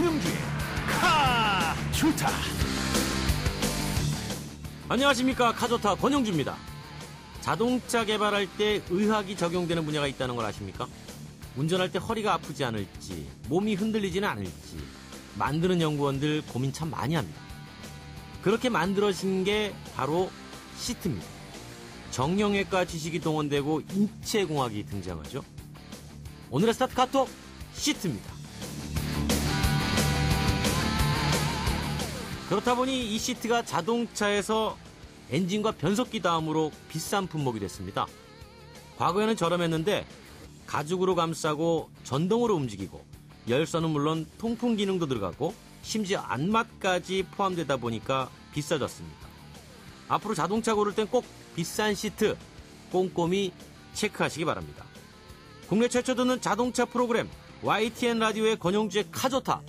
권영주의 카조타. 안녕하십니까. 카조타 권영주입니다. 자동차 개발할 때 의학이 적용되는 분야가 있다는 걸 아십니까? 운전할 때 허리가 아프지 않을지, 몸이 흔들리지는 않을지 만드는 연구원들 고민 참 많이 합니다. 그렇게 만들어진 게 바로 시트입니다. 정형외과 지식이 동원되고 인체공학이 등장하죠. 오늘의 스타트 카톡 시트입니다. 그렇다 보니 이 시트가 자동차에서 엔진과 변속기 다음으로 비싼 품목이 됐습니다. 과거에는 저렴했는데 가죽으로 감싸고 전동으로 움직이고 열선은 물론 통풍 기능도 들어가고 심지어 안마까지 포함되다 보니까 비싸졌습니다. 앞으로 자동차 고를 땐 꼭 비싼 시트 꼼꼼히 체크하시기 바랍니다. 국내 최초 듣는 자동차 프로그램 YTN 라디오의 권영주의 카조타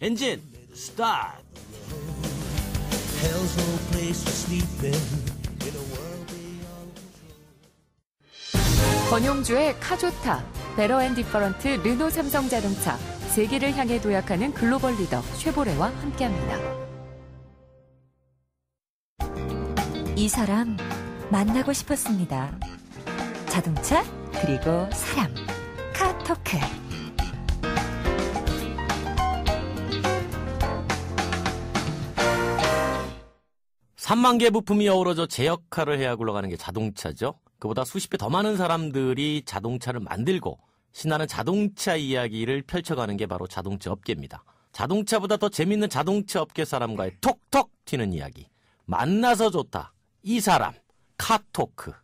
엔진 스타트. 권용주의 카조타, 베러 앤 디퍼런트 르노 삼성자동차, 세계를 향해 도약하는 글로벌 리더 쉐보레와 함께합니다. 이 사람 만나고 싶었습니다. 자동차 그리고 사람, 카토크. 3만 개 부품이 어우러져 제 역할을 해야 굴러가는 게 자동차죠. 그보다 수십 배 더 많은 사람들이 자동차를 만들고 신나는 자동차 이야기를 펼쳐가는 게 바로 자동차 업계입니다. 자동차보다 더 재밌는 자동차 업계 사람과의 톡톡 튀는 이야기. 만나서 좋다. 이 사람. 카토크.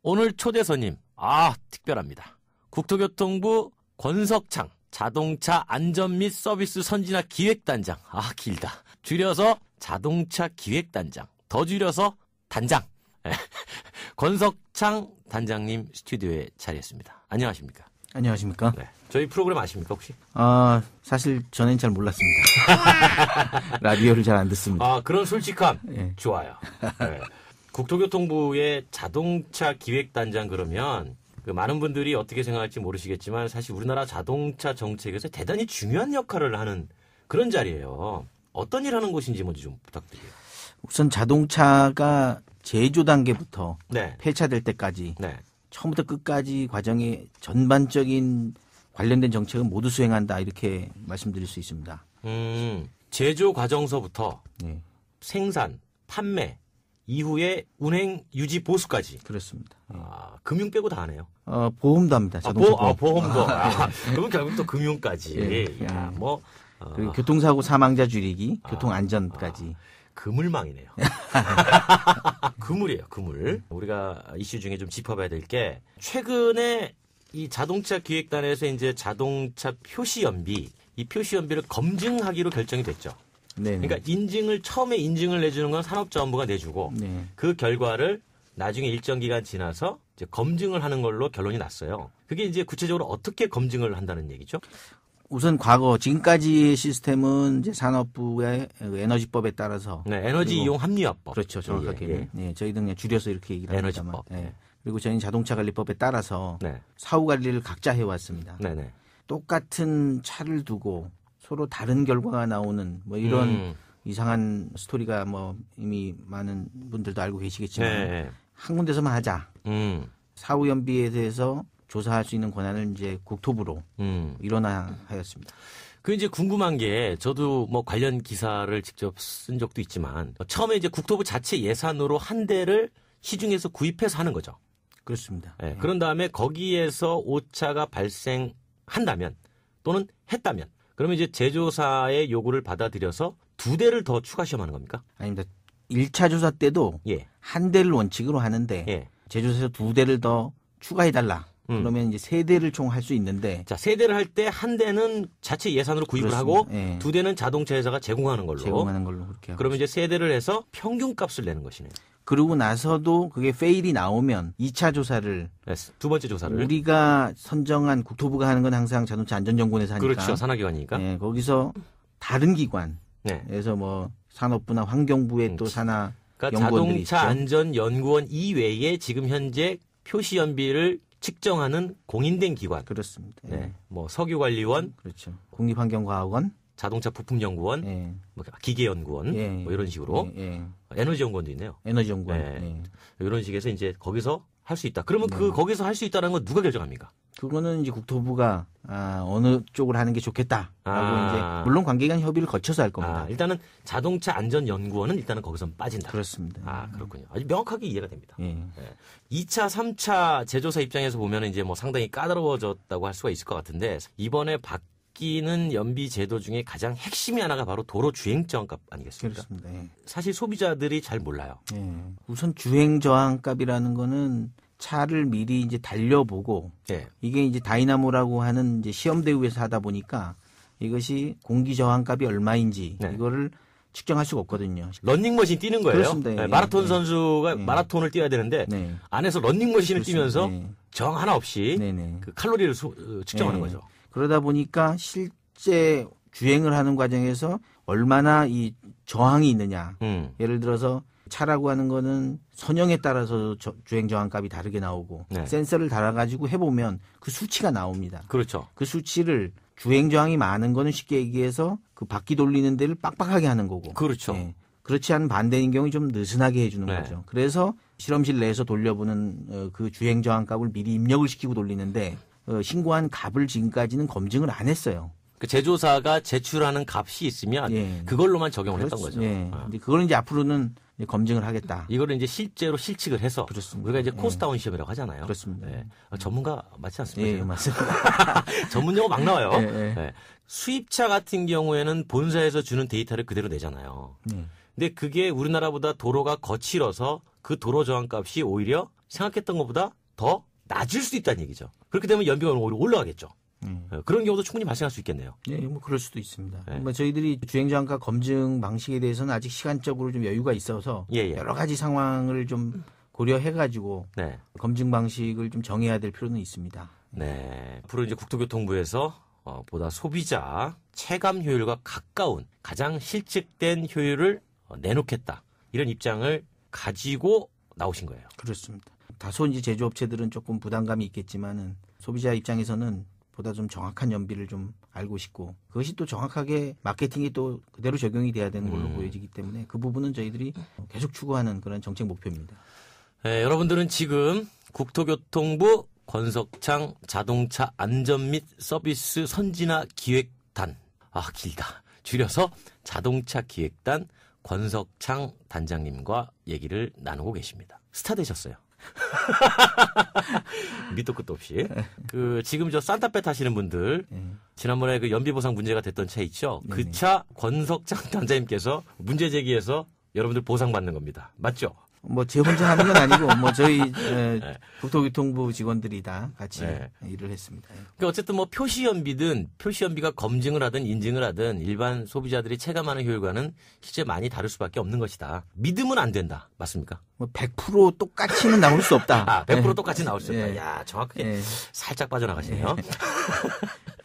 오늘 초대 손님. 특별합니다. 국토교통부 권석창 자동차 안전 및 서비스 선진화 기획단장. 길다. 줄여서 자동차 기획단장. 더 줄여서 단장. 권석창 단장님 스튜디오에 자리했습니다. 안녕하십니까? 안녕하십니까? 네. 저희 프로그램 아십니까 혹시? 사실 전엔 잘 몰랐습니다. 라디오를 잘 안 듣습니다. 그런 솔직함. 네. 좋아요. 네. 국토교통부의 자동차 기획단장 그러면 많은 분들이 어떻게 생각할지 모르시겠지만 사실 우리나라 자동차 정책에서 대단히 중요한 역할을 하는 그런 자리예요. 어떤 일 하는 곳인지 먼저 좀 부탁드려요. 우선 자동차가 제조 단계부터 네. 폐차될 때까지 네. 처음부터 끝까지 과정의 전반적인 관련된 정책은 모두 수행한다 이렇게 말씀드릴 수 있습니다. 제조 과정서부터 네. 생산, 판매, 이후에 운행, 유지, 보수까지. 그렇습니다. 네. 금융 빼고 다 하네요. 보험도 합니다. 자동차 보험도. 그러면 결국 또 금융까지. 네. 야, 그리고 교통사고 사망자 줄이기, 교통안전까지. 그물망이네요. 그물이에요, 그물. 우리가 이슈 중에 좀 짚어봐야 될 게 최근에 이 자동차 기획단에서 이제 자동차 표시연비, 이 표시연비를 검증하기로 결정이 됐죠. 네네. 그러니까 처음에 인증을 내주는 건 산업자원부가 내주고 네. 그 결과를 나중에 일정 기간 지나서 이제 검증을 하는 걸로 결론이 났어요. 그게 이제 구체적으로 어떻게 검증을 한다는 얘기죠? 우선 지금까지의 시스템은 이제 산업부의 에너지법에 따라서. 네, 에너지 이용 합리화법. 그렇죠, 정확하게. 예. 네, 저희는 그냥 줄여서 이렇게 얘기를 합니다만. 에너지법. 네. 그리고 저희는 자동차관리법에 따라서 네. 사후 관리를 각자 해왔습니다. 네네. 똑같은 차를 두고 서로 다른 결과가 나오는 이런 이상한 스토리가 이미 많은 분들도 알고 계시겠지만 네. 한 군데서만 하자. 사후 연비에 대해서 조사할 수 있는 권한을 이제 국토부로 일원화하였습니다. 그 이제 궁금한 게 저도 관련 기사를 직접 쓴 적도 있지만 처음에 이제 국토부 자체 예산으로 한 대를 시중에서 구입해서 하는 거죠. 그렇습니다. 네. 그런 다음에 거기에서 오차가 발생한다면 또는 했다면 그러면 이제 제조사의 요구를 받아들여서 2대를 더 추가 시험하는 겁니까? 아닙니다. 1차 조사 때도 한 대를 원칙으로 하는데 제조사에서 2대를 더 추가해달라. 그러면 이제 3대를 총 할 수 있는데. 자, 3대를 할 때 한 대는 자체 예산으로 구입을 그렇습니다. 하고 예. 2대는 자동차 회사가 제공하는 걸로. 그렇게 하고. 그러면 이제 3대를 해서 평균 값을 내는 것이네요. 그러고 나서도 그게 페일이 나오면 2차 조사를. 네, 두 번째 조사를. 우리가 선정한 국토부가 하는 건 항상 자동차 안전정보원에서 하니까. 그렇죠. 산하기관이니까. 네, 거기서 다른 기관에서 산업부나 환경부의 또 산하 그러니까 연구원들이 자동차 있죠. 안전연구원 이외에 지금 현재 표시연비를 측정하는 공인된 기관. 그렇습니다. 네. 석유관리원, 그렇죠. 국립환경과학원, 자동차 부품연구원, 예. 뭐 기계연구원, 예. 뭐 이런 식으로 예. 예. 에너지연구원도 있네요. 에너지연구원. 예. 예. 이런 식에서 이제 거기서 할 수 있다. 그러면 거기서 할 수 있다는 건 누가 결정합니까? 그거는 이제 국토부가 어느 쪽을 하는 게 좋겠다라고 이제 물론 관계기관 협의를 거쳐서 할 겁니다. 일단은 자동차 안전연구원은 일단은 거기서 빠진다. 그렇습니다. 그렇군요. 아주 명확하게 이해가 됩니다. 예. 2차, 3차 제조사 입장에서 보면 이제 뭐 상당히 까다로워졌다고 할 수가 있을 것 같은데 이번에 바뀌는 연비 제도 중에 가장 핵심이 하나가 바로 도로 주행 저항값 아니겠습니까? 그렇습니다. 예. 사실 소비자들이 잘 몰라요. 예. 우선 주행 저항값이라는 거는 차를 미리 이제 달려보고 예. 이게 이제 다이나모라고 하는 이제 시험 대우에서 하다 보니까 이것이 공기 저항값이 얼마인지 네. 이거를 측정할 수가 없거든요. 런닝머신 뛰는 거예요. 그렇습니다. 네, 예. 마라톤 예. 선수가 예. 마라톤을 뛰어야 되는데 네. 안에서 런닝머신을 그렇습니다. 뛰면서 네. 저항 하나 없이 네네. 그 칼로리를 측정하는 네. 거죠. 그러다 보니까 실제 주행을 하는 과정에서 얼마나 이 저항이 있느냐. 예를 들어서 차라고 하는 거는 선형에 따라서 주행 저항값이 다르게 나오고 네. 센서를 달아가지고 해보면 그 수치가 나옵니다. 그렇죠. 그 수치를 주행 저항이 많은 거는 쉽게 얘기해서 그 바퀴 돌리는 데를 빡빡하게 하는 거고. 그렇죠. 예. 그렇지 않은 반대인 경우 좀 느슨하게 해주는 네. 거죠. 그래서 실험실 내에서 돌려보는 그 주행 저항값을 미리 입력을 시키고 돌리는데 신고한 값을 지금까지는 검증을 안 했어요. 그 제조사가 제출하는 값이 있으면 예. 그걸로만 적용을 했던 그렇죠. 거죠. 예. 이제 그걸 이제 앞으로는 이제 검증을 하겠다. 이거를 이제 실제로 실측을 해서 그렇습니다. 우리가 이제 예. 코스다운 시험이라고 하잖아요. 그렇습니다. 예. 전문가 맞지 않습니까? 예, 맞습니다. 전문 용어 막 나와요. 예, 예. 예. 수입차 같은 경우에는 본사에서 주는 데이터를 그대로 내잖아요. 네. 근데 그게 우리나라보다 도로가 거칠어서 그 도로 저항값이 오히려 생각했던 것보다 더 낮을 수도 있다는 얘기죠. 그렇게 되면 연비가 오히려 올라가겠죠. 그런 경우도 충분히 발생할 수 있겠네요. 네, 뭐 그럴 수도 있습니다. 네. 뭐 저희들이 주행저항값 검증 방식에 대해서는 아직 시간적으로 좀 여유가 있어서 예. 여러 가지 상황을 좀 고려해가지고 네. 검증 방식을 좀 정해야 될 필요는 있습니다. 네. 앞으로 이제 국토교통부에서 보다 소비자 체감 효율과 가까운 가장 실측된 효율을 내놓겠다. 이런 입장을 가지고 나오신 거예요. 그렇습니다. 다소 이제 제조업체들은 조금 부담감이 있겠지만은 소비자 입장에서는 보다 좀 정확한 연비를 좀 알고 싶고 그것이 또 정확하게 마케팅이 또 그대로 적용이 돼야 되는 걸로 보여지기 때문에 그 부분은 저희들이 계속 추구하는 그런 정책 목표입니다. 네, 여러분들은 지금 국토교통부 권석창 자동차 안전 및 서비스 선진화 기획단 길다. 줄여서 자동차 기획단 권석창 단장님과 얘기를 나누고 계십니다. 스타 되셨어요. 밑도 끝도 없이. 지금 저 산타페 타시는 분들, 지난번에 그 연비보상 문제가 됐던 차 있죠? 그 차 권석창 단장님께서 문제 제기해서 여러분들 보상받는 겁니다. 맞죠? 뭐 제 혼자 하는 건 아니고 뭐 저희 국토교통부 직원들이 다 같이 일을 했습니다. 그러니까 어쨌든 뭐 표시연비가 검증을 하든 인증을 하든 일반 소비자들이 체감하는 효율과는 실제 많이 다를 수밖에 없는 것이다. 믿으면 안 된다. 맞습니까? 뭐 100% 똑같이는 나올 수 없다. 100% 똑같이 나올 수 없다. 예. 야, 정확하게 살짝 빠져나가시네요.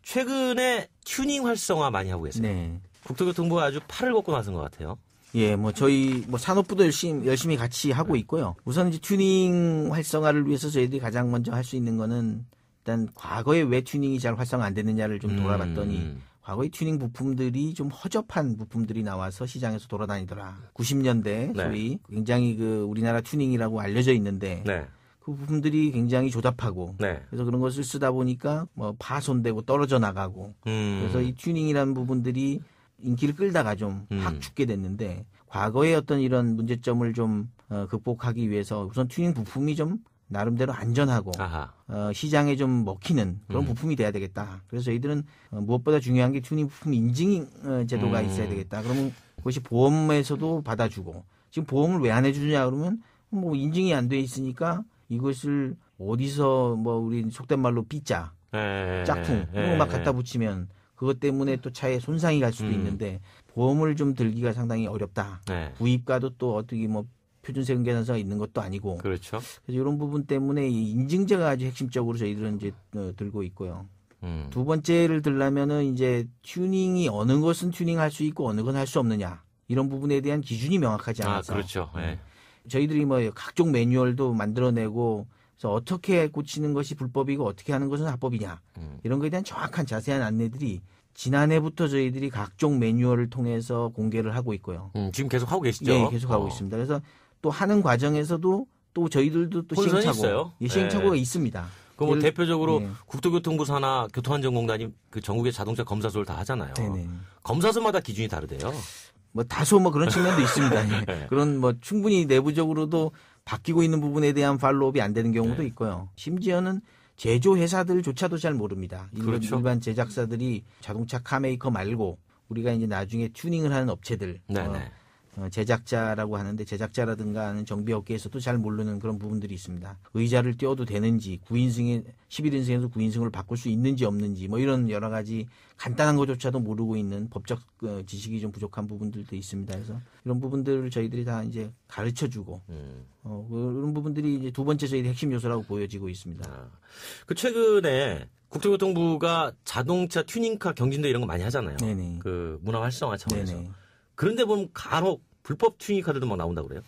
최근에 튜닝 활성화 많이 하고 계세요. 네. 국토교통부가 아주 팔을 걷고 나선 것 같아요. 예, 뭐 저희 뭐 산업부도 열심히 같이 하고 있고요. 우선 이제 튜닝 활성화를 위해서 저희들이 가장 먼저 할 수 있는 거는 일단 과거에 왜 튜닝이 잘 활성화 안 됐느냐를 좀 돌아봤더니 과거의 튜닝 부품들이 좀 허접한 부품들이 나와서 시장에서 돌아다니더라. 90년대 소위 굉장히 그 우리나라 튜닝이라고 알려져 있는데 그 부품들이 굉장히 조잡하고 그래서 그런 것을 쓰다 보니까 뭐 파손되고 떨어져 나가고 그래서 이 튜닝이라는 부분들이 인기를 끌다가 좀 확 죽게 됐는데 과거의 어떤 이런 문제점을 좀 극복하기 위해서 우선 튜닝 부품이 좀 나름대로 안전하고 시장에 좀 먹히는 그런 부품이 돼야 되겠다. 그래서 저희들은 무엇보다 중요한 게 튜닝 부품 인증 제도가 있어야 되겠다. 그러면 그것이 보험에서도 받아주고 지금 보험을 왜 안 해주냐 그러면 뭐 인증이 안 돼 있으니까 이것을 어디서 뭐 우리 속된 말로 삐짜 짝퉁 이런 거 막 갖다 붙이면 그것 때문에 또 차에 손상이 갈 수도 있는데 보험을 좀 들기가 상당히 어렵다. 구입가도 또 어떻게 뭐 표준세금 계산서가 있는 것도 아니고. 그렇죠. 그래서 이런 부분 때문에 이 인증제가 아주 핵심적으로 저희들은 이제 들고 있고요. 두 번째를 들려면은 이제 튜닝이 어느 것은 튜닝할 수 있고 어느 건 할 수 없느냐 이런 부분에 대한 기준이 명확하지 않아서. 그렇죠. 저희들이 뭐 각종 매뉴얼도 만들어내고 그래서 어떻게 고치는 것이 불법이고 어떻게 하는 것은 합법이냐 이런 것에 대한 정확한 자세한 안내들이 지난해부터 저희들이 각종 매뉴얼을 통해서 공개를 하고 있고요. 지금 계속 하고 계시죠? 예, 계속 하고 있습니다. 그래서 또 하는 과정에서도 또 저희들도 또 혼선이 시행착오, 있어요? 예, 시행착오가 네. 있습니다. 그 뭐 대표적으로 예. 국토교통부 산하 교통안전공단이 그 전국의 자동차 검사소를 다 하잖아요. 네네. 검사소마다 기준이 다르대요. 뭐 다소 뭐 그런 측면도 있습니다. 예. 네. 그런 뭐 충분히 내부적으로도 바뀌고 있는 부분에 대한 팔로우업이 안 되는 경우도 네. 있고요. 심지어는 제조 회사들조차도 잘 모릅니다. 그렇죠. 일반 제작사들이 자동차 카메이커 말고 우리가 이제 나중에 튜닝을 하는 업체들, 네네. 제작자라고 하는데 제작자라든가 하는 정비업계에서도 잘 모르는 그런 부분들이 있습니다. 의자를 띄워도 되는지 9인승에 11인승에서 9인승을 바꿀 수 있는지 없는지 뭐 이런 여러 가지 간단한 것조차도 모르고 있는 법적 지식이 좀 부족한 부분들도 있습니다. 그래서 이런 부분들을 저희들이 다 이제 가르쳐주고 그런 부분들이 이제 두 번째 저희의 핵심 요소라고 보여지고 있습니다. 그 최근에 국토교통부가 자동차 튜닝카 경진대 이런 거 많이 하잖아요. 네네. 그 문화 활성화 차원에서. 네네. 그런데 보면 간혹 불법 튜닝카들도 막 나온다고 그래요.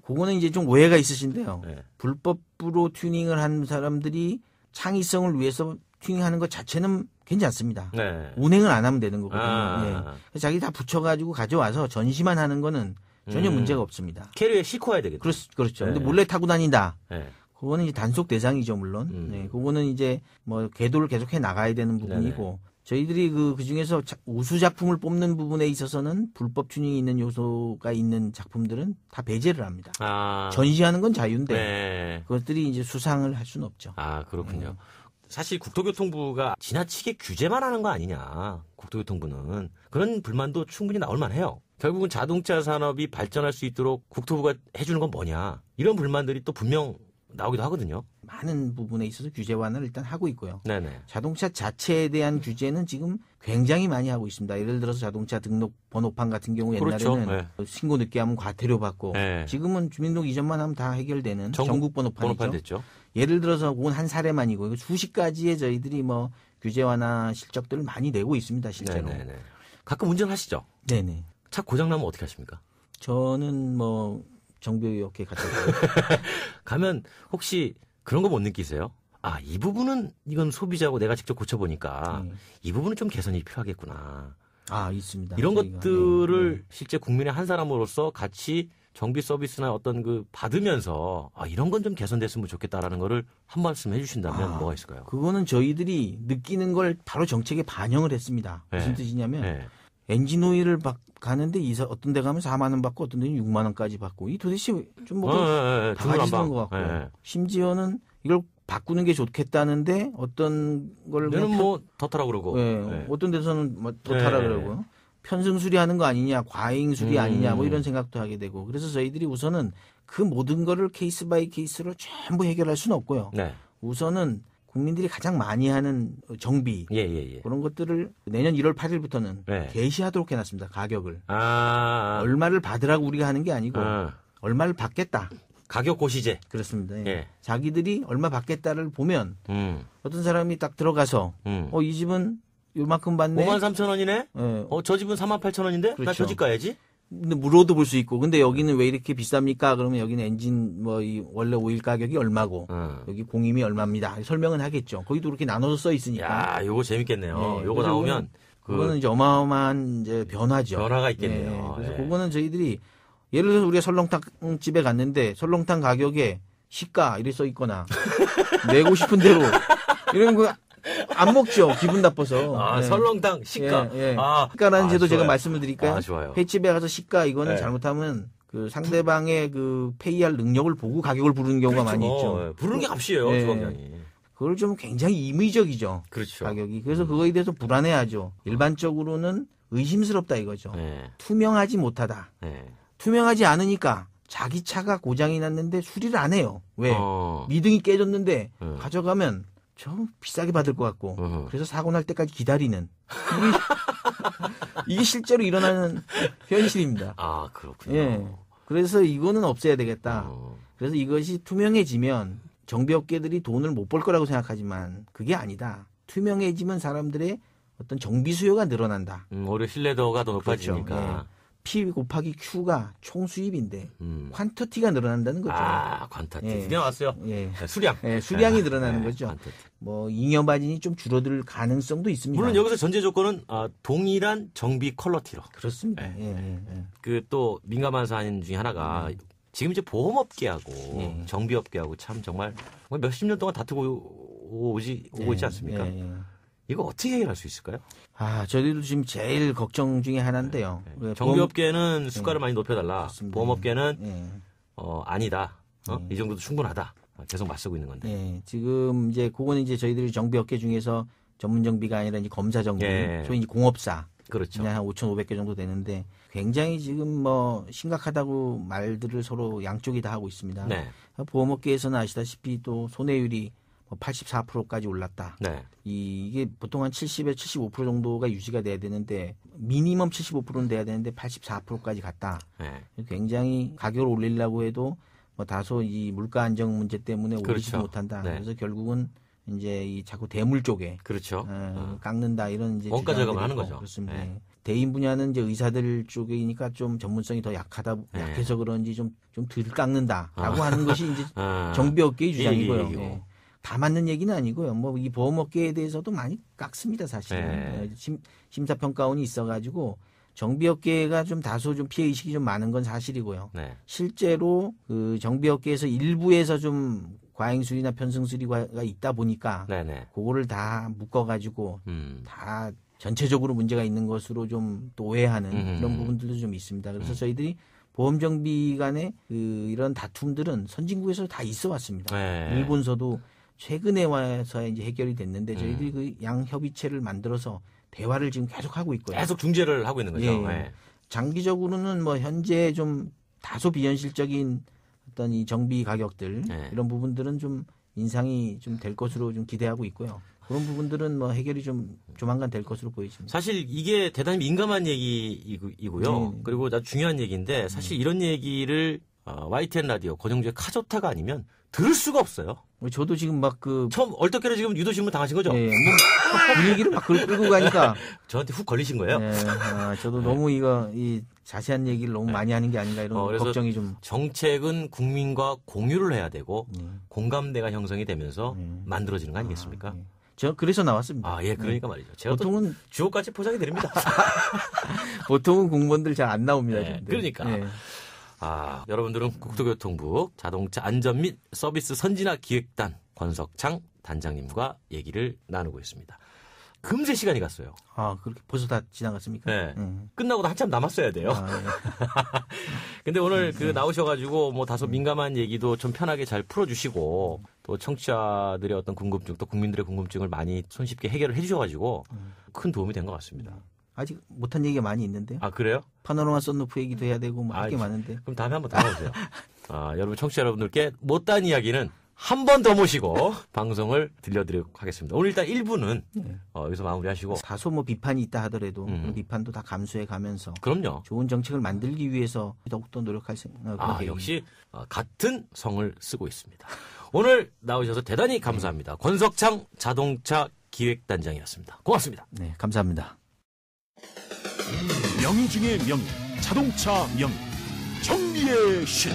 그거는 이제 좀 오해가 있으신데요. 네. 불법으로 튜닝을 한 사람들이 창의성을 위해서 튜닝하는 것 자체는 괜찮습니다. 네. 운행을 안 하면 되는 거거든요. 아. 예. 그래서 자기 다 붙여가지고 가져와서 전시만 하는 거는 전혀 문제가 없습니다. 캐리어에 싣고 와야 되겠죠. 그렇죠. 네. 근데 몰래 타고 다닌다. 네. 그거는 이제 단속 대상이죠, 물론. 네. 그거는 이제 뭐 계도를 계속해 나가야 되는 부분이고. 저희들이 그 중에서 우수 작품을 뽑는 부분에 있어서는 불법 튜닝이 있는 요소가 있는 작품들은 다 배제를 합니다. 아. 전시하는 건 자유인데 네. 그것들이 이제 수상을 할 수는 없죠. 아, 그렇군요. 사실 국토교통부가 지나치게 규제만 하는 거 아니냐. 국토교통부는. 그런 불만도 충분히 나올 만해요. 결국은 자동차 산업이 발전할 수 있도록 국토부가 해주는 건 뭐냐. 이런 불만들이 또 분명 나오기도 하거든요. 많은 부분에 있어서 규제 완화를 일단 하고 있고요. 네네. 자동차 자체에 대한 규제는 지금 굉장히 많이 하고 있습니다. 예를 들어서 자동차 등록 번호판 같은 경우 옛날에는 그렇죠. 신고 늦게 하면 과태료 받고 네. 지금은 주민등록 이전만 하면 다 해결되는 전국 번호판이죠. 번호판 됐죠. 예를 들어서 그건 한 사례만이고 수십 가지의 저희들이 뭐 규제 완화 실적들을 많이 내고 있습니다. 실제로. 네네네. 가끔 운전하시죠? 네네. 차 고장나면 어떻게 하십니까? 저는 뭐 정비업계 갔다 가면 혹시 그런 거 못 느끼세요? 아, 이 부분은 이건 소비자고 내가 직접 고쳐보니까 이 부분은 좀 개선이 필요하겠구나. 있습니다. 이런 저희가. 것들을 실제 국민의 한 사람으로서 같이 정비 서비스나 어떤 그 받으면서 이런 건 좀 개선됐으면 좋겠다라는 거를 한 말씀 해주신다면 뭐가 있을까요? 그거는 저희들이 느끼는 걸 바로 정책에 반영을 했습니다. 무슨 뜻이냐면 엔진 오일을 가는데 어떤 데 가면 4만 원 받고 어떤 데는 6만 원까지 받고 이 도대체 좀 뭐가 바가지는 것 같고 심지어는 이걸 바꾸는 게 좋겠다는데 어떤 걸 얘는 뭐 더 타라 그러고 어떤 데서는 뭐 더 타라 그러고요. 편승 수리하는 거 아니냐, 과잉 수리 아니냐, 뭐 이런 생각도 하게 되고. 그래서 저희들이 우선은 그 모든 거를 케이스 바이 케이스로 전부 해결할 수는 없고요. 우선은 국민들이 가장 많이 하는 정비 그런 것들을 내년 1월 8일부터는 게시하도록 해놨습니다. 가격을. 얼마를 받으라고 우리가 하는 게 아니고 얼마를 받겠다. 가격 고시제. 그렇습니다. 자기들이 얼마 받겠다를 보면 어떤 사람이 딱 들어가서 이 집은 요만큼 받네. 53,000원이네? 저 집은 38,000원인데? 그렇죠. 나 저 집 가야지? 근데 물어도 볼 수 있고, 근데 여기는 왜 이렇게 비쌉니까? 그러면 여기는 엔진, 이 원래 오일 가격이 얼마고, 여기 공임이 얼마입니다. 설명은 하겠죠. 거기도 그렇게 나눠서 써 있으니까. 야, 요거 재밌겠네요. 요거 나오면. 그거는 이제 어마어마한 이제 변화죠. 변화가 있겠네요. 그래서 그거는 저희들이, 예를 들어서 우리가 설렁탕 집에 갔는데, 설렁탕 가격에 시가, 이래 써 있거나, 내고 싶은 대로, 이런 거, 안 먹죠. 기분 나빠서. 설렁탕 시가. 시가라는 제도 제가 말씀을 드릴까요? 좋아요. 횟집에 가서 시가 이거는 잘못하면 그 상대방의 그 페이할 능력을 보고 가격을 부르는 경우가 많이 있죠. 부르는 게 값이에요, 주방장이. 그걸 좀 굉장히 임의적이죠. 그렇죠. 가격이. 그래서 그거에 대해서 불안해하죠. 일반적으로는 의심스럽다 이거죠. 투명하지 못하다. 투명하지 않으니까 자기 차가 고장이 났는데 수리를 안 해요. 왜? 미등이 깨졌는데 가져가면 좀 비싸게 받을 것 같고 그래서 사고 날 때까지 기다리는 이게 실제로 일어나는 현실입니다. 그렇군요. 그래서 이거는 없애야 되겠다. 그래서 이것이 투명해지면 정비업계들이 돈을 못 벌 거라고 생각하지만 그게 아니다. 투명해지면 사람들의 어떤 정비 수요가 늘어난다. 오히려 신뢰도가 더 높아지니까. 그렇죠. P 곱하기 Q가 총 수입인데 퀀터티가 늘어난다는 거죠. 아, 퀀터티. 예. 드디어 나왔어요. 예. 수량. 수량이 늘어나는 거죠. 퀀터티. 뭐 잉여 마진이 좀 줄어들 가능성도 있습니다. 물론 여기서 전제 조건은 동일한 정비 퀄러티로. 그렇습니다. 그 또 민감한 사안 중에 하나가 지금 이제 보험업계하고 정비업계하고 참 정말 몇십 년 동안 다투고 오고 있지 않습니까? 이거 어떻게 해결할 수 있을까요? 저희도 지금 제일 걱정 중에 하나인데요. 정비업계는 수가를 많이 높여달라. 그렇습니다. 보험업계는 아니다. 이 정도도 충분하다. 계속 맞서고 있는 건데. 네, 지금 이제 그거는 이제 저희들이 정비업계 중에서 전문 정비가 아니라 이제 검사 정비, 소위 이제 공업사. 그렇죠. 한 5,500개 정도 되는데 굉장히 지금 뭐 심각하다고 말들을 서로 양쪽이 다 하고 있습니다. 네. 보험업계에서는 아시다시피 또 손해율이 84%까지 올랐다. 네. 이게 보통 한 70에서 75% 정도가 유지가 돼야 되는데 미니멈 75%는 돼야 되는데 84%까지 갔다. 네. 굉장히 가격을 올리려고 해도 뭐 다소 이 물가 안정 문제 때문에 올리지도 그렇죠. 못한다. 네. 그래서 결국은 이제 이 자꾸 대물 쪽에 그렇죠. 깎는다 이런 이제 원가 절감을 하는 거죠. 그렇습니다. 네. 대인 분야는 이제 의사들 쪽이니까 좀 전문성이 더 약해서 그런지 좀 덜 깎는다라고 하는 것이 이제 정비업계의 주장이고요. 예. 다 맞는 얘기는 아니고요. 뭐 이 보험업계에 대해서도 많이 깎습니다, 사실은. 심사평가원이 있어가지고 정비업계가 좀 다소 좀 피해 의식이 좀 많은 건 사실이고요. 네. 실제로 그 정비업계에서 일부에서 좀 과잉수리나 편승수리가 있다 보니까 그거를 다 묶어가지고 다 전체적으로 문제가 있는 것으로 좀 또 오해하는 그런 부분들도 좀 있습니다. 그래서 저희들이 보험정비 간의 이런 다툼들은 선진국에서 다 있어 왔습니다. 일본서도 최근에 와서 이제 해결이 됐는데 저희들이 그 양협의체를 만들어서 대화를 지금 계속 하고 있고요. 계속 중재를 하고 있는 거죠. 장기적으로는 뭐 현재 좀 다소 비현실적인 어떤 이 정비 가격들 이런 부분들은 좀 인상이 좀 될 것으로 좀 기대하고 있고요. 그런 부분들은 뭐 해결이 좀 조만간 될 것으로 보이십니다. 사실 이게 대단히 민감한 얘기이고요. 그리고 아주 중요한 얘기인데 사실 이런 얘기를 YTN 라디오 권영주의 카조타가 아니면 들을 수가 없어요. 저도 지금 막 처음 얼떨결에 지금 유도신문 당하신 거죠? 뭐 분위기를 막 끌고 가니까 저한테 훅 걸리신 거예요? 저도 너무 이 자세한 얘기를 너무 많이 하는 게 아닌가 이런 걱정이 좀. 정책은 국민과 공유를 해야 되고 공감대가 형성이 되면서 만들어지는 거 아니겠습니까? 저 그래서 나왔습니다. 그러니까 말이죠. 제가 보통은 주옥같이 포장이 드립니다. 보통은 공무원들 잘 안 나옵니다. 그러니까. 여러분들은 국토교통부 자동차 안전 및 서비스 선진화 기획단 권석창 단장님과 얘기를 나누고 있습니다. 금세 시간이 갔어요. 그렇게 벌써 다 지나갔습니까? 네. 끝나고도 한참 남았어야 돼요. 근데 오늘 나오셔가지고 뭐 다소 민감한 얘기도 좀 편하게 잘 풀어주시고 또 청취자들의 어떤 궁금증 또 국민들의 궁금증을 많이 손쉽게 해결을 해주셔가지고 큰 도움이 된 것 같습니다. 아직 못한 얘기가 많이 있는데요. 그래요? 파노라마 썬루프 얘기도 해야 되고 뭐 할 게 많은데. 그럼 다음에 한번 더 나오세요. 여러분 청취자 여러분들께 못다한 이야기는 한 번 더 모시고 방송을 들려드리도록 하겠습니다. 오늘 일단 1부는 여기서 마무리하시고 다소 뭐 비판이 있다 하더라도 그 비판도 다 감수해 가면서 그럼요. 좋은 정책을 만들기 위해서 더욱더 노력할 생각. 역시 같은 성을 쓰고 있습니다. 오늘 나오셔서 대단히 감사합니다. 권석창 자동차 기획단장이었습니다. 고맙습니다. 네, 감사합니다. 명의 중의 명의, 자동차 명의, 정비의 신.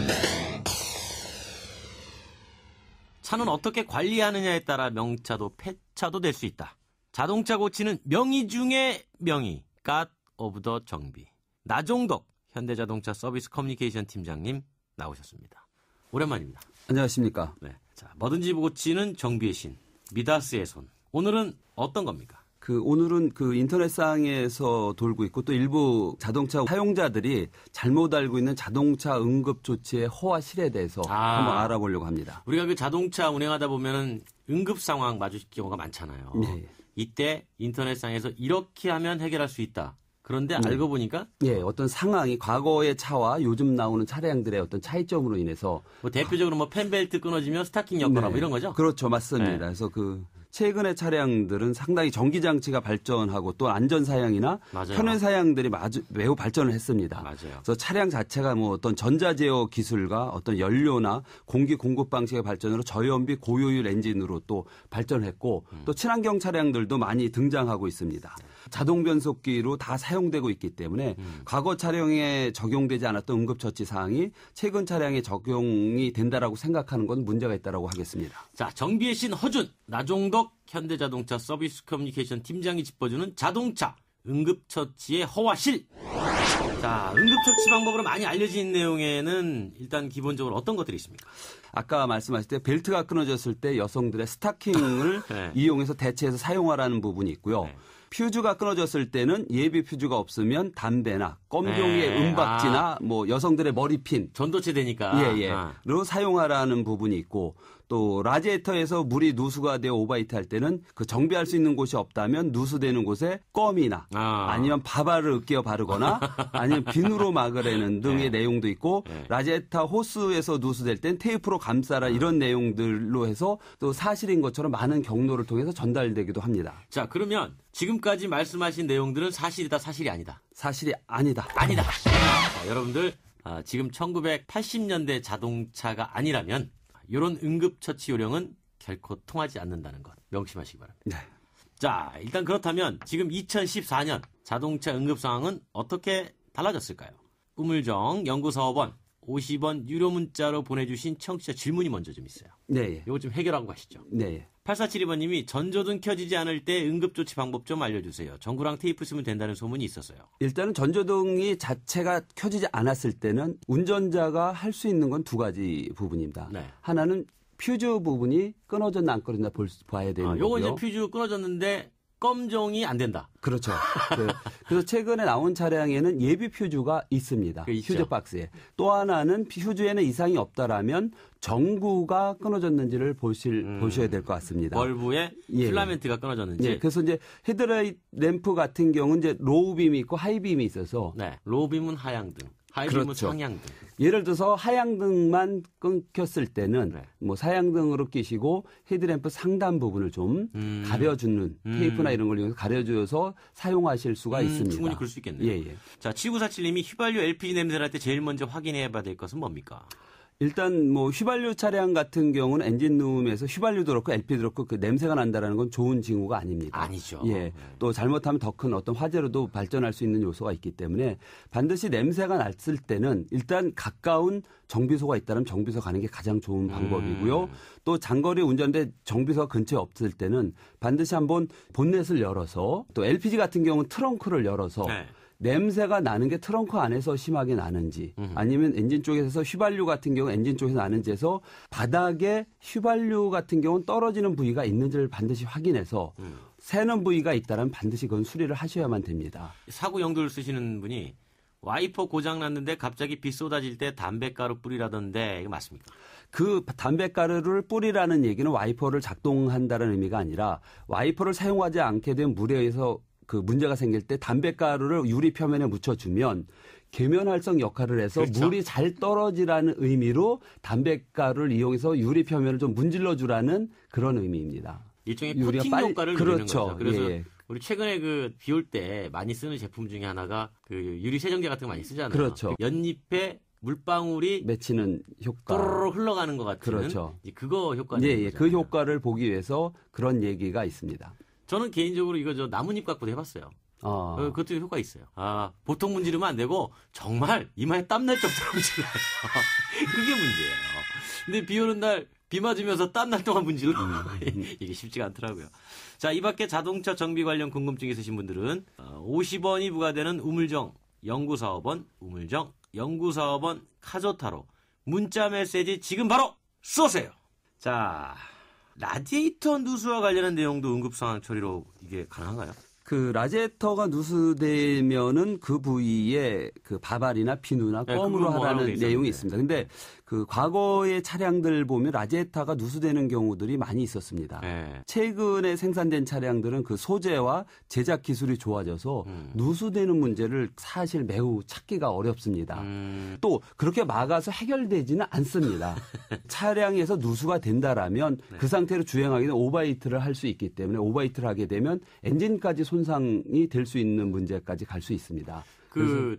차는 어떻게 관리하느냐에 따라 명차도 폐차도 될 수 있다. 자동차 고치는 명의 중의 명의, 갓 오브 더 정비. 나종덕 현대자동차 서비스 커뮤니케이션 팀장님 나오셨습니다. 오랜만입니다. 안녕하십니까. 네, 자, 뭐든지 고치는 정비의 신, 미다스의 손. 오늘은 어떤 겁니까? 오늘은 인터넷상에서 돌고 있고 또 일부 자동차 사용자들이 잘못 알고 있는 자동차 응급조치의 허와 실에 대해서 한번 알아보려고 합니다. 우리가 자동차 운행하다 보면은 응급 상황 마주칠 경우가 많잖아요. 네. 이때 인터넷상에서 이렇게 하면 해결할 수 있다. 그런데 알고 보니까 어떤 상황이 과거의 차와 요즘 나오는 차량들의 어떤 차이점으로 인해서 뭐 대표적으로 뭐 펜벨트 끊어지면 스타킹 엮거나 뭐 이런 거죠? 그렇죠. 맞습니다. 그래서 최근의 차량들은 상당히 전기 장치가 발전하고 또 안전 사양이나 편의 사양들이 매우 발전을 했습니다. 맞아요. 그래서 차량 자체가 뭐 어떤 전자 제어 기술과 어떤 연료나 공기 공급 방식의 발전으로 저연비 고효율 엔진으로 또 발전했고 또 친환경 차량들도 많이 등장하고 있습니다. 자동 변속기로 다 사용되고 있기 때문에 과거 차량에 적용되지 않았던 응급처치 사항이 최근 차량에 적용이 된다라고 생각하는 건 문제가 있다라고 하겠습니다. 자, 정비의 신 허준, 나종덕 현대자동차 서비스 커뮤니케이션 팀장이 짚어주는 자동차 응급처치의 허와실. 자, 응급처치 방법으로 많이 알려진 내용에는 일단 기본적으로 어떤 것들이 있습니까? 아까 말씀하실 때 벨트가 끊어졌을 때 여성들의 스타킹을 네. 이용해서 대체해서 사용하라는 부분이 있고요. 네. 퓨즈가 끊어졌을 때는 예비 퓨즈가 없으면 담배나 껌종이의 네. 은박지나 뭐 여성들의 머리핀 전도체 되니까. 로 사용하라는 부분이 있고 또 라디에이터에서 물이 누수가 되어 오버히트 할 때는 그 정비할 수 있는 곳이 없다면 누수되는 곳에 껌이나 아니면 밥알을 으깨어 바르거나 아니면 비누로 막으라는 등의 내용도 있고 라디에이터 호스에서 누수될 땐 테이프로 감싸라 이런 내용들로 해서 또 사실인 것처럼 많은 경로를 통해서 전달되기도 합니다. 자, 그러면 지금까지 말씀하신 내용들은 사실이다, 사실이 아니다. 사실이 아니다. 아니다. 자, 여러분들 지금 1980년대 자동차가 아니라면 이런 응급처치 요령은 결코 통하지 않는다는 것 명심하시기 바랍니다. 네. 자, 일단 그렇다면 지금 2014년 자동차 응급 상황은 어떻게 달라졌을까요? 우물정 연구사업원 50원 유료 문자로 보내주신 청취자 질문이 먼저 좀 있어요. 네. 이거 좀 해결하고 가시죠. 네. 8472번님이 전조등 켜지지 않을 때 응급조치 방법 좀 알려주세요. 전구랑 테이프 쓰면 된다는 소문이 있었어요. 일단은 전조등이 자체가 켜지지 않았을 때는 운전자가 할 수 있는 건 두 가지 부분입니다. 네. 하나는 퓨즈 부분이 끊어졌나 안 끊어졌나 봐야 되는 요거 거고요. 이제 퓨즈 끊어졌는데 껌종이 안 된다. 그렇죠. 그래서 최근에 나온 차량에는 예비 퓨즈가 있습니다. 퓨즈 박스에. 또 하나는 퓨즈에는 이상이 없다라면 전구가 끊어졌는지를 보셔야 될 것 같습니다. 벌브에 필라멘트가 끊어졌는지. 예, 그래서 이제 헤드라이트 램프 같은 경우는 이제 로우 빔이 있고 하이 빔이 있어서 네, 로우 빔은 하향등, 하이 빔은 그렇죠. 상향등. 예를 들어서 하향등만 끊겼을 때는 뭐 사향등으로 끼시고 헤드램프 상단 부분을 좀 가려주는 테이프나 이런 걸 이용해서 가려줘서 사용하실 수가 있습니다. 충분히 그럴 수 있겠네요. 예. 자, 7947님이 휘발유 LPG 냄새 날 때 제일 먼저 확인해야 될 것은 뭡니까? 일단 뭐 휘발유 차량 같은 경우는 엔진룸에서 휘발유도 그렇고 LP도 그렇고 그 냄새가 난다라는 건 좋은 징후가 아닙니다. 아니죠. 예. 또 잘못하면 더 큰 어떤 화재로도 발전할 수 있는 요소가 있기 때문에 반드시 냄새가 났을 때는 일단 가까운 정비소가 있다면 정비소 가는 게 가장 좋은 방법이고요. 또 장거리 운전대 정비소가 근처에 없을 때는 반드시 한번 본넷을 열어서 또 LPG 같은 경우는 트렁크를 열어서 냄새가 나는 게 트렁크 안에서 심하게 나는지 아니면 엔진 쪽에서 휘발유 같은 경우 엔진 쪽에서 나는지 해서 바닥에 휘발유 같은 경우는 떨어지는 부위가 있는지를 반드시 확인해서 새는 부위가 있다면 반드시 그건 수리를 하셔야만 됩니다. 사고 용도를 쓰시는 분이 와이퍼 고장 났는데 갑자기 비 쏟아질 때 담배가루 뿌리라던데 이거 맞습니까? 그 담배가루를 뿌리라는 얘기는 와이퍼를 작동한다는 의미가 아니라 와이퍼를 사용하지 않게 된 물에 의해서 그 문제가 생길 때 담배가루를 유리 표면에 묻혀주면 계면활성 역할을 해서 그렇죠. 물이 잘 떨어지라는 의미로 담배가루를 이용해서 유리 표면을 좀 문질러주라는 그런 의미입니다. 일종의 코팅 효과를 누리는 거죠. 그래서 우리 최근에 그 비 올 때 많이 쓰는 제품 중에 하나가 그 유리 세정제 같은 거 많이 쓰잖아요. 그렇죠. 연잎에 물방울이 맺히는 효과. 또르르 흘러가는 것 같은. 그렇죠. 그거 효과는. 그 효과를 보기 위해서 그런 얘기가 있습니다. 저는 개인적으로 이거 저 나뭇잎 갖고도 해봤어요. 그것도 효과 있어요. 보통 문지르면 안 되고 정말 이마에 땀날 정도로 문질러요. 그게 문제예요. 근데 비 오는 날 비 맞으면서 땀날 동안 문질러. 이게 쉽지가 않더라고요. 자, 이 밖에 자동차 정비 관련 궁금증 있으신 분들은 50원이 부과되는 우물정 연구사업원 우물정 연구사업원 카조타로 문자 메시지 지금 바로 쏘세요. 자, 라디에이터 누수와 관련한 내용도 응급상황 처리로 이게 가능한가요? 그 라디에이터가 누수되면은 그 부위에 그 밥알이나 비누나 껌으로 하라는 내용이 있습니다. 근데 그 과거의 차량들 보면 라디에이터가 누수되는 경우들이 많이 있었습니다. 최근에 생산된 차량들은 그 소재와 제작 기술이 좋아져서 누수되는 문제를 사실 매우 찾기가 어렵습니다. 또 그렇게 막아서 해결되지는 않습니다. 차량에서 누수가 된다라면 그 상태로 주행하기는 오버히트를 할 수 있기 때문에 오버히트를 하게 되면 엔진까지 손상이 될 수 있는 문제까지 갈 수 있습니다.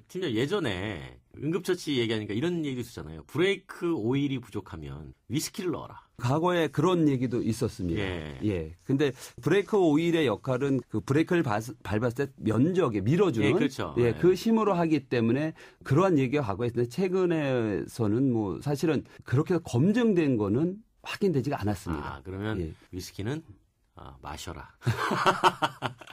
팀장 예전에 응급처치 얘기하니까 이런 얘기도 있었잖아요. 브레이크 오일이 부족하면 위스키를 넣어라. 과거에 그런 얘기도 있었습니다. 예. 근데 브레이크 오일의 역할은 그 브레이크를 밟았을 때 면적에 밀어주는 예, 그렇죠. 예, 그 힘으로 하기 때문에 그러한 얘기가 과거에 있는데 최근에서는 뭐 사실은 그렇게 검증된 거는 확인되지가 않았습니다. 그러면 예. 위스키는 마셔라.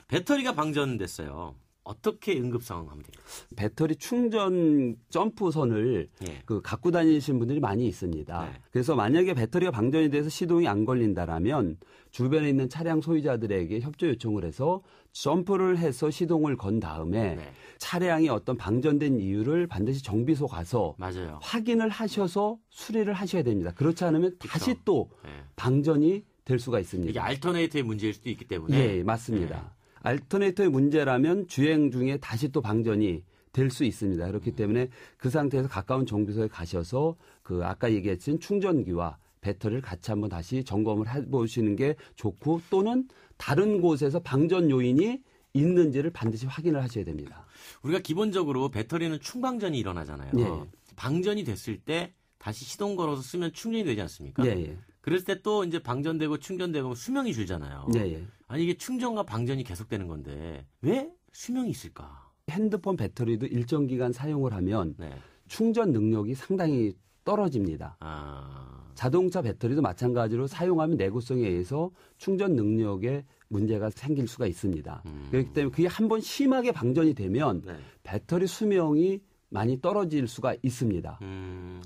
배터리가 방전됐어요. 어떻게 응급 상황 하면 돼요? 배터리 충전 점프선을 예. 갖고 다니시는 분들이 많이 있습니다. 네. 그래서 만약에 배터리가 방전이 돼서 시동이 안 걸린다라면 주변에 있는 차량 소유자들에게 협조 요청을 해서 점프를 해서 시동을 건 다음에 네. 차량이 어떤 방전된 이유를 반드시 정비소 가서 맞아요. 확인을 하셔서 수리를 하셔야 됩니다. 그렇지 않으면 다시 또 네. 방전이 될 수가 있습니다. 이게 알터네이트의 문제일 수도 있기 때문에. 예, 맞습니다. 알터네이터의 문제라면 주행 중에 다시 또 방전이 될 수 있습니다. 그렇기 때문에 그 상태에서 가까운 정비소에 가셔서 그 아까 얘기했던 충전기와 배터리를 같이 한번 다시 점검을 해보시는 게 좋고 또는 다른 곳에서 방전 요인이 있는지를 반드시 확인을 하셔야 됩니다. 우리가 기본적으로 배터리는 충방전이 일어나잖아요. 예. 방전이 됐을 때 다시 시동 걸어서 쓰면 충전이 되지 않습니까? 예. 그랬을 때 또 이제 방전되고 충전되고 수명이 줄잖아요. 예. 아니 이게 충전과 방전이 계속되는 건데 왜 수명이 있을까? 핸드폰 배터리도 일정 기간 사용을 하면 네. 충전 능력이 상당히 떨어집니다. 자동차 배터리도 마찬가지로 사용하면 내구성에 의해서 충전 능력에 문제가 생길 수가 있습니다. 그렇기 때문에 그게 한번 심하게 방전이 되면 네. 배터리 수명이 많이 떨어질 수가 있습니다.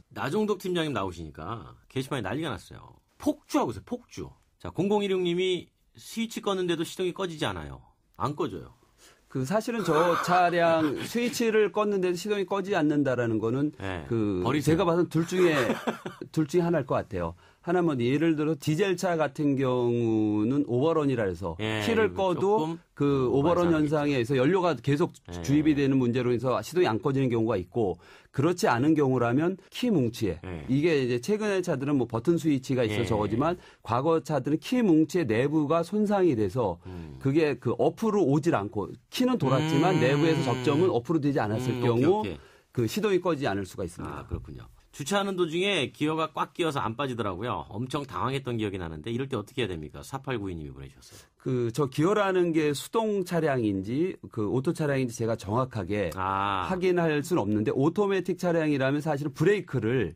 나종덕 팀장님 나오시니까 게시판에 난리가 났어요. 폭주하고 있어요. 폭주. 자, 0016님이 스위치 껐는데도 시동이 꺼지지 않아요. 안 꺼져요. 사실은 저 차량 스위치를 껐는데도 시동이 꺼지지 않는다라는 거는 네, 제가 봐서는 둘 중에 하나일 것 같아요. 하나는 예를 들어 디젤차 같은 경우는 오버런이라 해서 키를 꺼도 그 오버런 현상에 의해서 연료가 계속 주입이 되는 문제로 해서 시동이 안 꺼지는 경우가 있고 그렇지 않은 경우라면 키 뭉치에 이게 이제 최근의 차들은 뭐 버튼 스위치가 있어서 저거지만 과거 차들은 키 뭉치의 내부가 손상이 돼서 그게 그 어프로 오질 않고 키는 돌았지만 내부에서 접점은 어프로 되지 않았을 경우 오케이. 그 시동이 꺼지지 않을 수가 있습니다. 그렇군요. 주차하는 도중에 기어가 꽉 끼어서 안 빠지더라고요. 엄청 당황했던 기억이 나는데 이럴 때 어떻게 해야 됩니까? 4892님이 보내주셨어요. 저 기어라는 게 수동 차량인지 그 오토 차량인지 제가 정확하게 확인할 수는 없는데 오토매틱 차량이라면 사실은 브레이크를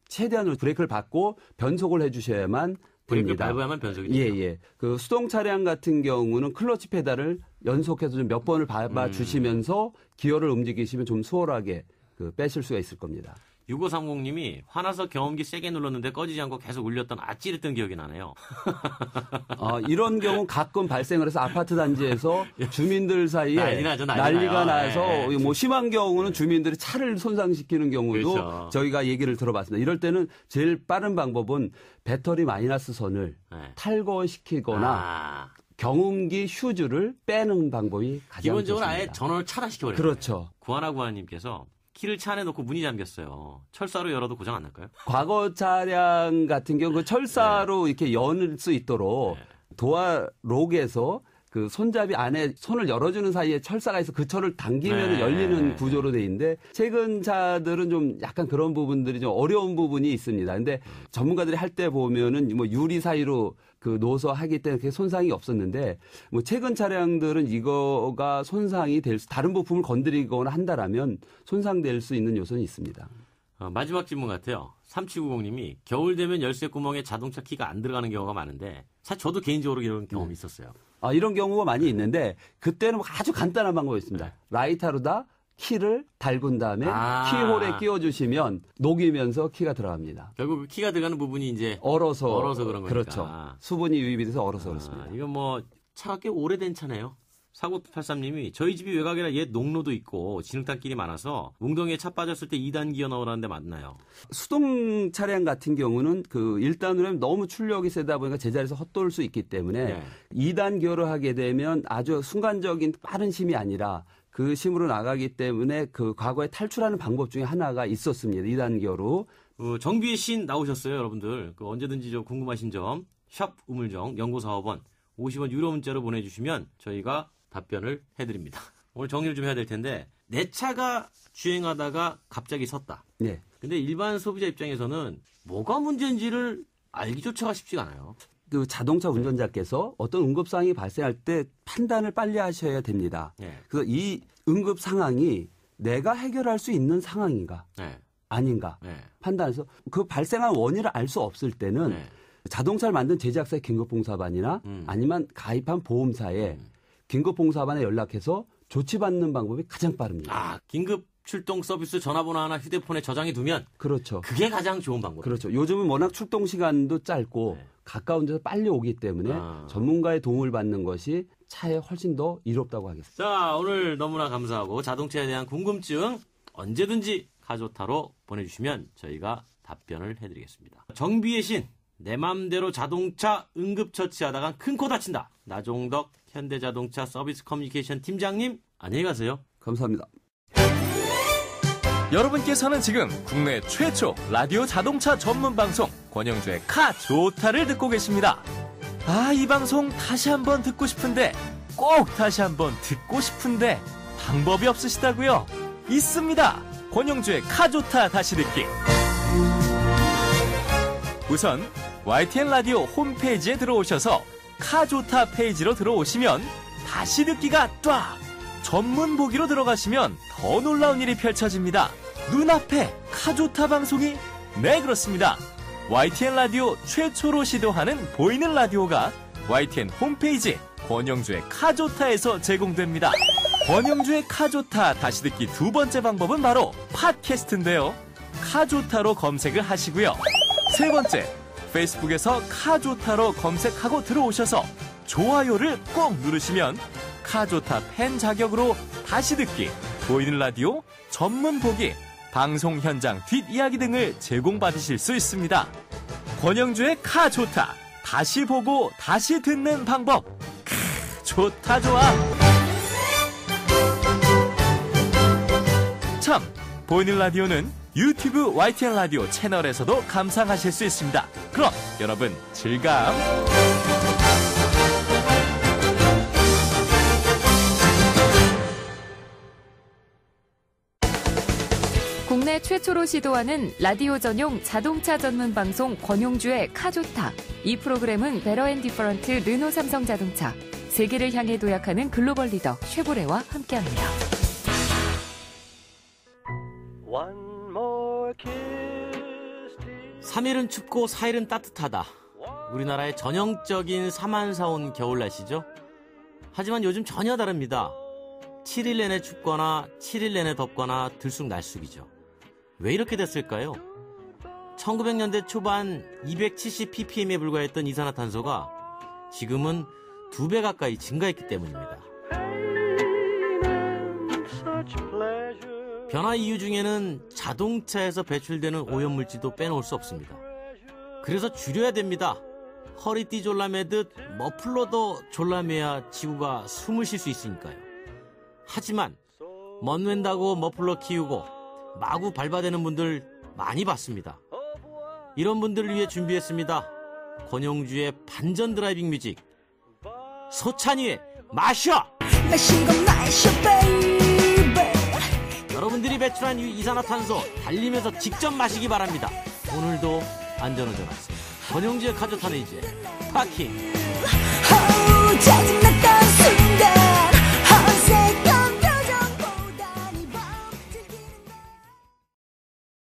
최대한으로 브레이크를 밟고 변속을 해주셔야만 브레이크를 됩니다. 밟아야만 변속이 되죠. 예. 그 수동 차량 같은 경우는 클러치 페달을 연속해서 좀 몇 번을 밟아 주시면서 기어를 움직이시면 좀 수월하게 빼실 수가 있을 겁니다. 6530님이 화나서 경험기 세게 눌렀는데 꺼지지 않고 계속 울렸던 아찔했던 기억이 나네요. 이런 경우 가끔 발생을 해서 아파트 단지에서 주민들 사이에 난리가 나서 뭐 심한 경우는 주민들이 차를 손상시키는 경우도 저희가 얘기를 들어봤습니다. 이럴 때는 제일 빠른 방법은 배터리 마이너스 선을 탈거시키거나 경운기 휴즈를 빼는 방법이 가장 기본적으로 좋습니다. 아예 전원을 차단시켜버려요. 그렇죠. 구하나구하님께서 키를 차 안에 놓고 문이 잠겼어요. 철사로 열어도 고장 안 날까요? 과거 차량 같은 경우 철사로 이렇게 열 수 있도록 도어 록에서 그 손잡이 안에 손을 열어주는 사이에 철사가 있어 그 철을 당기면 열리는 구조로 돼 있는데 최근 차들은 좀 약간 그런 부분들이 좀 어려운 부분이 있습니다. 근데 전문가들이 할 때 보면은 뭐 유리 사이로 놓아서 하기 때문에 그게 손상이 없었는데 뭐 최근 차량들은 이거가 손상이 다른 부품을 건드리거나 한다라면 손상될 수 있는 요소는 있습니다. 마지막 질문 같아요. 3790님이 겨울 되면 열쇠 구멍에 자동차 키가 안 들어가는 경우가 많은데 사실 저도 개인적으로 이런 경험이 있었어요. 이런 경우가 많이 있는데 그때는 아주 간단한 방법이 있습니다. 라이터로다 키를 달군 다음에 키홀에 끼워주시면 녹이면서 키가 들어갑니다. 결국 키가 들어가는 부분이 이제 얼어서 그런 거니까. 그렇죠. 수분이 유입이 돼서 얼어서 그렇습니다. 이건 뭐 차가 꽤 오래된 차네요. 4983님이 저희 집이 외곽이라 옛 농로도 있고 진흙탕길이 많아서 웅덩이에 차 빠졌을 때 2단 기어 넣으라는데 맞나요? 수동 차량 같은 경우는 1단으로 하면 너무 출력이 세다 보니까 제자리에서 헛돌 수 있기 때문에 2단 기어를 하게 되면 아주 순간적인 빠른 심이 아니라 그 심으로 나가기 때문에 그 과거에 탈출하는 방법 중에 하나가 있었습니다. 2단 기어로. 정비의 신 나오셨어요, 여러분들. 언제든지 좀 궁금하신 점 샵 우물정 연구사업원 50원 유료 문자로 보내주시면 저희가 답변을 해드립니다. 오늘 정리를 좀 해야 될 텐데 내 차가 주행하다가 갑자기 섰다. 네. 근데 일반 소비자 입장에서는 뭐가 문제인지를 알기조차가 쉽지가 않아요. 그 자동차 운전자께서 어떤 응급 상황이 발생할 때 판단을 빨리 하셔야 됩니다. 네. 그래서 이 응급 상황이 내가 해결할 수 있는 상황인가 네. 아닌가 네. 판단해서 그 발생한 원인을 알 수 없을 때는 네. 자동차를 만든 제작사의 긴급봉사반이나 아니면 가입한 보험사에 긴급봉사반에 연락해서 조치받는 방법이 가장 빠릅니다. 아, 긴급 출동 서비스 전화번호 하나 휴대폰에 저장해 두면 그렇죠. 그게 가장 좋은 방법이에요. 그렇죠. 요즘은 워낙 출동 시간도 짧고 가까운 데서 빨리 오기 때문에 전문가의 도움을 받는 것이 차에 훨씬 더 이롭다고 하겠습니다. 자, 오늘 너무나 감사하고 자동차에 대한 궁금증 언제든지 카조타로 보내주시면 저희가 답변을 해드리겠습니다. 정비의 신, 내 맘대로 자동차 응급처치하다간 큰 코 다친다. 나종덕 현대자동차 서비스 커뮤니케이션 팀장님, 안녕히 가세요. 감사합니다. 여러분께서는 지금 국내 최초 라디오 자동차 전문 방송 권영주의 카조타를 듣고 계십니다. 아, 이 방송 다시 한번 듣고 싶은데 꼭 다시 한번 듣고 싶은데 방법이 없으시다고요? 있습니다. 권영주의 카조타 다시 듣기. 우선 YTN 라디오 홈페이지에 들어오셔서 카조타 페이지로 들어오시면 다시 듣기가 쫙! 전문 보기로 들어가시면 더 놀라운 일이 펼쳐집니다. 눈앞에 카조타 방송이? 네, 그렇습니다. YTN 라디오 최초로 시도하는 보이는 라디오가 YTN 홈페이지 권영주의 카조타에서 제공됩니다. 권영주의 카조타 다시 듣기 두 번째 방법은 바로 팟캐스트인데요. 카조타로 검색을 하시고요. 세 번째, 페이스북에서 카조타로 검색하고 들어오셔서 좋아요를 꼭 누르시면 카조타 팬 자격으로 다시 듣기, 보이는 라디오, 전문 보기, 방송 현장 뒷이야기 등을 제공받으실 수 있습니다. 권영주의 카조타, 다시 보고 다시 듣는 방법. 좋다 좋아. 참, 보이는 라디오는 유튜브 YTN 라디오 채널에서도 감상하실 수 있습니다. 그럼 여러분 즐거움. 국내 최초로 시도하는 라디오 전용 자동차 전문 방송 권용주의 카조타. 이 프로그램은 베러앤디퍼런트 르노 삼성자동차, 세계를 향해 도약하는 글로벌 리더 쉐보레와 함께합니다. 삼일은 춥고 4일은 따뜻하다. 우리나라의 전형적인 사만사온 겨울 날씨죠. 하지만 요즘 전혀 다릅니다. 7일 내내 춥거나 7일 내내 덥거나 들쑥날쑥이죠. 왜 이렇게 됐을까요? 1900년대 초반 270ppm에 불과했던 이산화탄소가 지금은 2배 가까이 증가했기 때문입니다. 변화 이유 중에는 자동차에서 배출되는 오염물질도 빼놓을 수 없습니다. 그래서 줄여야 됩니다. 허리띠 졸라매듯 머플러도 졸라매야 지구가 숨을 쉴 수 있으니까요. 하지만 멋낸다고 머플러 키우고 마구 밟아대는 분들 많이 봤습니다. 이런 분들을 위해 준비했습니다. 권용주의 반전 드라이빙 뮤직, 소찬이의 마셔! 여러분들이 배출한 이산화탄소 달리면서 직접 마시기 바랍니다. 오늘도 안전운전하세요. 권용주의 카조타는 이제 파킹.